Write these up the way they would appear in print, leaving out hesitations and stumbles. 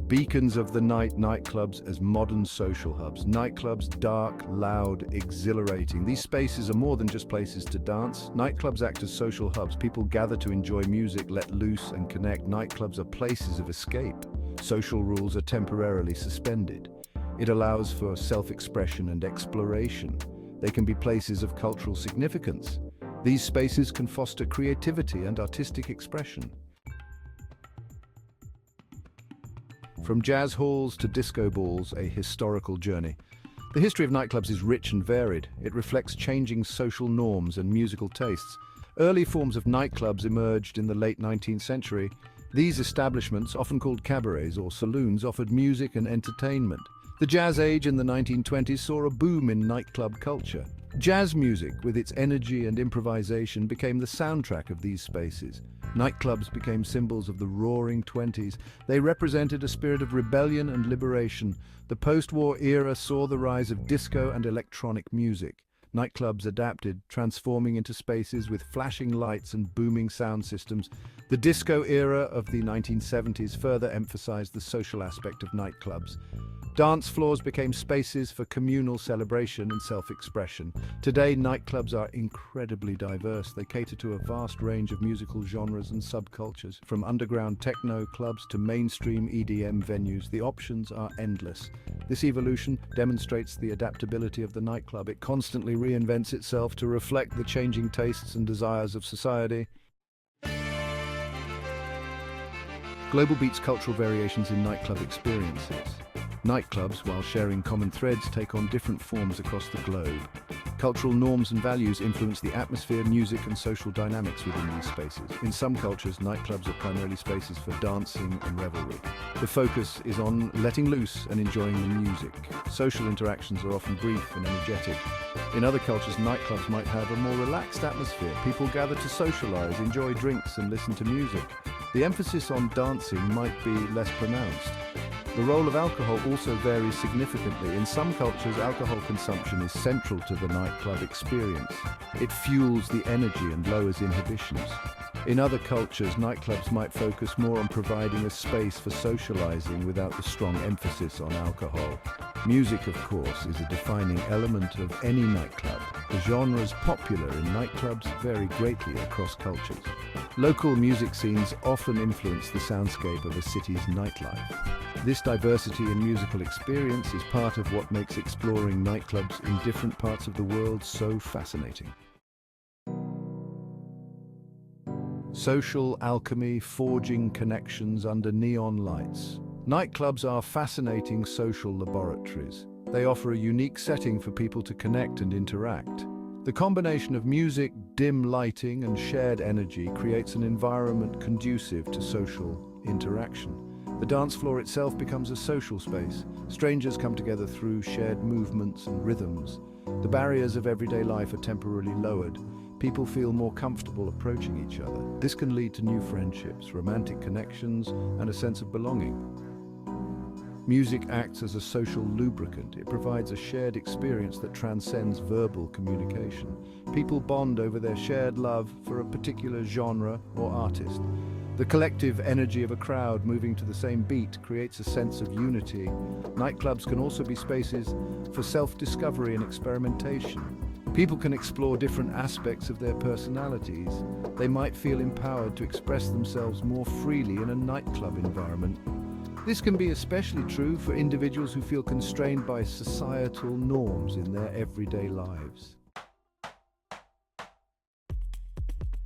Beacons of the night, nightclubs as modern social hubs. Nightclubs, dark, loud, exhilarating. These spaces are more than just places to dance. Nightclubs act as social hubs. People gather to enjoy music, let loose, and connect. Nightclubs are places of escape. Social rules are temporarily suspended. It allows for self-expression and exploration. They can be places of cultural significance. These spaces can foster creativity and artistic expression. From jazz halls to disco balls, a historical journey. The history of nightclubs is rich and varied. It reflects changing social norms and musical tastes. Early forms of nightclubs emerged in the late 19th century. These establishments, often called cabarets or saloons, offered music and entertainment. The Jazz Age in the 1920s saw a boom in nightclub culture. Jazz music, with its energy and improvisation, became the soundtrack of these spaces. Nightclubs became symbols of the Roaring Twenties. They represented a spirit of rebellion and liberation. The post-war era saw the rise of disco and electronic music. Nightclubs adapted, transforming into spaces with flashing lights and booming sound systems. The disco era of the 1970s further emphasized the social aspect of nightclubs. Dance floors became spaces for communal celebration and self-expression. Today, nightclubs are incredibly diverse. They cater to a vast range of musical genres and subcultures. From underground techno clubs to mainstream EDM venues, the options are endless. This evolution demonstrates the adaptability of the nightclub. It constantly reinvents itself to reflect the changing tastes and desires of society. Global beats cultural variations in nightclub experiences. Nightclubs, while sharing common threads, take on different forms across the globe. Cultural norms and values influence the atmosphere, music, and social dynamics within these spaces. In some cultures, nightclubs are primarily spaces for dancing and revelry. The focus is on letting loose and enjoying the music. Social interactions are often brief and energetic. In other cultures, nightclubs might have a more relaxed atmosphere. People gather to socialize, enjoy drinks, and listen to music. The emphasis on dancing might be less pronounced. The role of alcohol also varies significantly. In some cultures, alcohol consumption is central to the nightclub experience. It fuels the energy and lowers inhibitions. In other cultures, nightclubs might focus more on providing a space for socializing without the strong emphasis on alcohol. Music, of course, is a defining element of any nightclub. The genres popular in nightclubs vary greatly across cultures. Local music scenes often influence the soundscape of a city's nightlife. This diversity in musical experience is part of what makes exploring nightclubs in different parts of the world so fascinating. Social alchemy, forging connections under neon lights. Nightclubs are fascinating social laboratories. They offer a unique setting for people to connect and interact. The combination of music, dim lighting, and shared energy creates an environment conducive to social interaction. The dance floor itself becomes a social space. Strangers come together through shared movements and rhythms. The barriers of everyday life are temporarily lowered. People feel more comfortable approaching each other. This can lead to new friendships, romantic connections, and a sense of belonging. Music acts as a social lubricant. It provides a shared experience that transcends verbal communication. People bond over their shared love for a particular genre or artist. The collective energy of a crowd moving to the same beat creates a sense of unity. Nightclubs can also be spaces for self-discovery and experimentation. People can explore different aspects of their personalities. They might feel empowered to express themselves more freely in a nightclub environment. This can be especially true for individuals who feel constrained by societal norms in their everyday lives.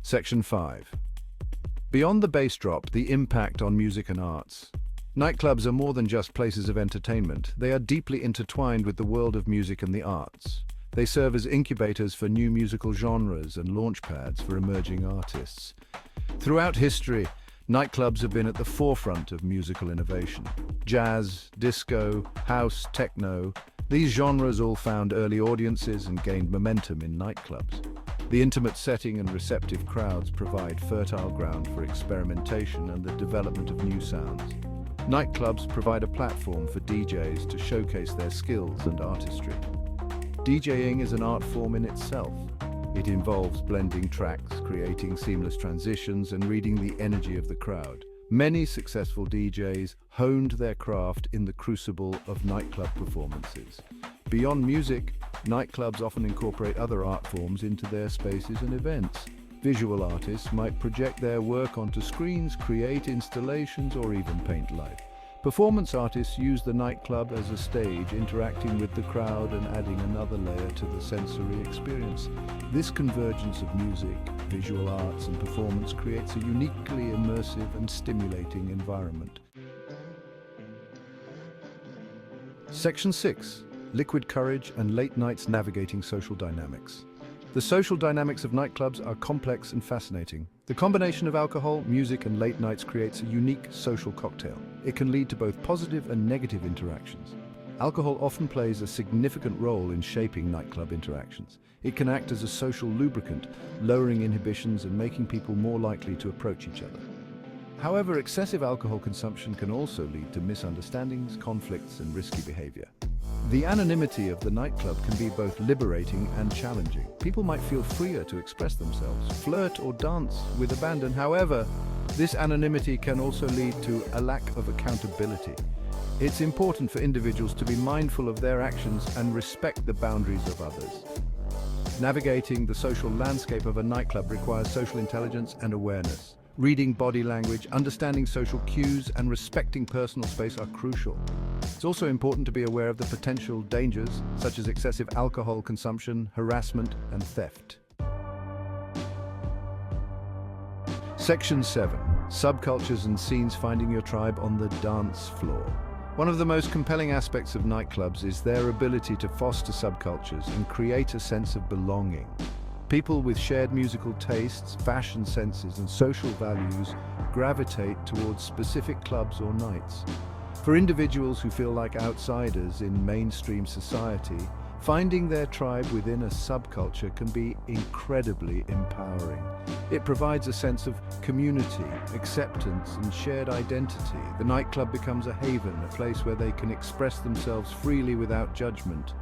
Section 5. Beyond the bass drop, the impact on music and arts. Nightclubs are more than just places of entertainment. They are deeply intertwined with the world of music and the arts. They serve as incubators for new musical genres and launchpads for emerging artists. Throughout history, nightclubs have been at the forefront of musical innovation. Jazz, disco, house, techno, these genres all found early audiences and gained momentum in nightclubs. The intimate setting and receptive crowds provide fertile ground for experimentation and the development of new sounds. Nightclubs provide a platform for DJs to showcase their skills and artistry. DJing is an art form in itself. It involves blending tracks, creating seamless transitions, and reading the energy of the crowd. Many successful DJs honed their craft in the crucible of nightclub performances. Beyond music, nightclubs often incorporate other art forms into their spaces and events. Visual artists might project their work onto screens, create installations, or even paint live. Performance artists use the nightclub as a stage, interacting with the crowd and adding another layer to the sensory experience. This convergence of music, visual arts, and performance creates a uniquely immersive and stimulating environment. Section 6. Liquid courage and late nights navigating social dynamics. The social dynamics of nightclubs are complex and fascinating. The combination of alcohol, music, and late nights creates a unique social cocktail. It can lead to both positive and negative interactions. Alcohol often plays a significant role in shaping nightclub interactions. It can act as a social lubricant, lowering inhibitions and making people more likely to approach each other. However, excessive alcohol consumption can also lead to misunderstandings, conflicts, and risky behavior. The anonymity of the nightclub can be both liberating and challenging. People might feel freer to express themselves, flirt or dance with abandon. However, this anonymity can also lead to a lack of accountability. It's important for individuals to be mindful of their actions and respect the boundaries of others. Navigating the social landscape of a nightclub requires social intelligence and awareness. Reading body language, understanding social cues, and respecting personal space are crucial. It's also important to be aware of the potential dangers, such as excessive alcohol consumption, harassment, and theft. Section 7. Subcultures and scenes finding your tribe on the dance floor. One of the most compelling aspects of nightclubs is their ability to foster subcultures and create a sense of belonging. People with shared musical tastes, fashion senses, and social values gravitate towards specific clubs or nights. For individuals who feel like outsiders in mainstream society, finding their tribe within a subculture can be incredibly empowering. It provides a sense of community, acceptance, and shared identity. The nightclub becomes a haven, a place where they can express themselves freely without judgment.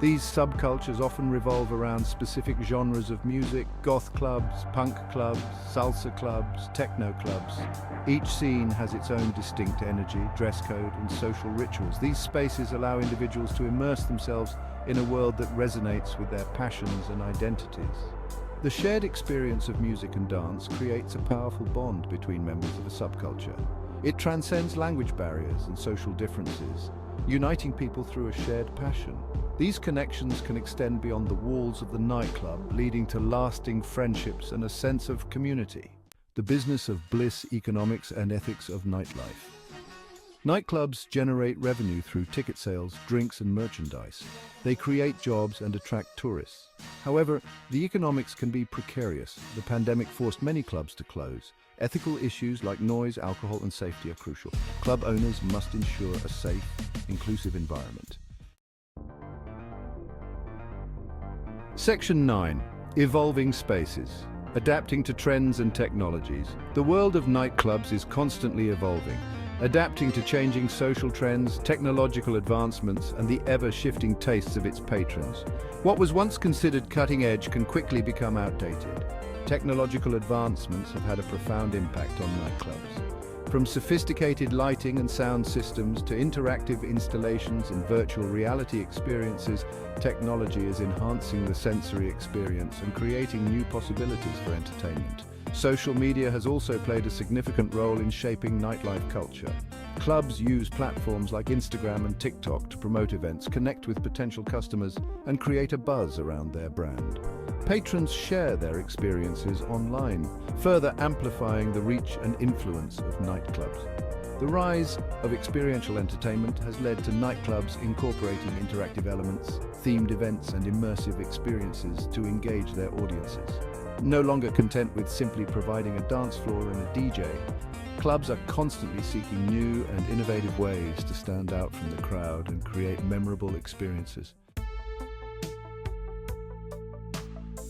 These subcultures often revolve around specific genres of music: goth clubs, punk clubs, salsa clubs, techno clubs. Each scene has its own distinct energy, dress code, and social rituals. These spaces allow individuals to immerse themselves in a world that resonates with their passions and identities. The shared experience of music and dance creates a powerful bond between members of a subculture. It transcends language barriers and social differences, uniting people through a shared passion. These connections can extend beyond the walls of the nightclub, leading to lasting friendships and a sense of community. The business of bliss, economics, and ethics of nightlife. Nightclubs generate revenue through ticket sales, drinks, and merchandise. They create jobs and attract tourists. However, the economics can be precarious. The pandemic forced many clubs to close. Ethical issues like noise, alcohol, and safety are crucial. Club owners must ensure a safe, inclusive environment. Section 9. Evolving spaces. Adapting to trends and technologies. The world of nightclubs is constantly evolving, adapting to changing social trends, technological advancements, and the ever-shifting tastes of its patrons. What was once considered cutting edge can quickly become outdated. Technological advancements have had a profound impact on nightclubs. From sophisticated lighting and sound systems to interactive installations and virtual reality experiences, technology is enhancing the sensory experience and creating new possibilities for entertainment. Social media has also played a significant role in shaping nightlife culture. Clubs use platforms like Instagram and TikTok to promote events, connect with potential customers, and create a buzz around their brand. Patrons share their experiences online, further amplifying the reach and influence of nightclubs. The rise of experiential entertainment has led to nightclubs incorporating interactive elements, themed events, and immersive experiences to engage their audiences. No longer content with simply providing a dance floor and a DJ, clubs are constantly seeking new and innovative ways to stand out from the crowd and create memorable experiences.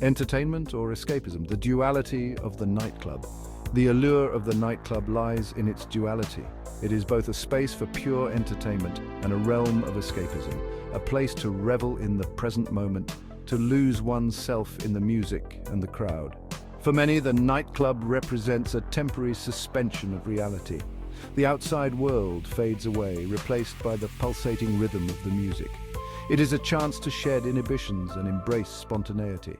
Entertainment or escapism, the duality of the nightclub. The allure of the nightclub lies in its duality. It is both a space for pure entertainment and a realm of escapism, a place to revel in the present moment, to lose oneself in the music and the crowd. For many, the nightclub represents a temporary suspension of reality. The outside world fades away, replaced by the pulsating rhythm of the music. It is a chance to shed inhibitions and embrace spontaneity.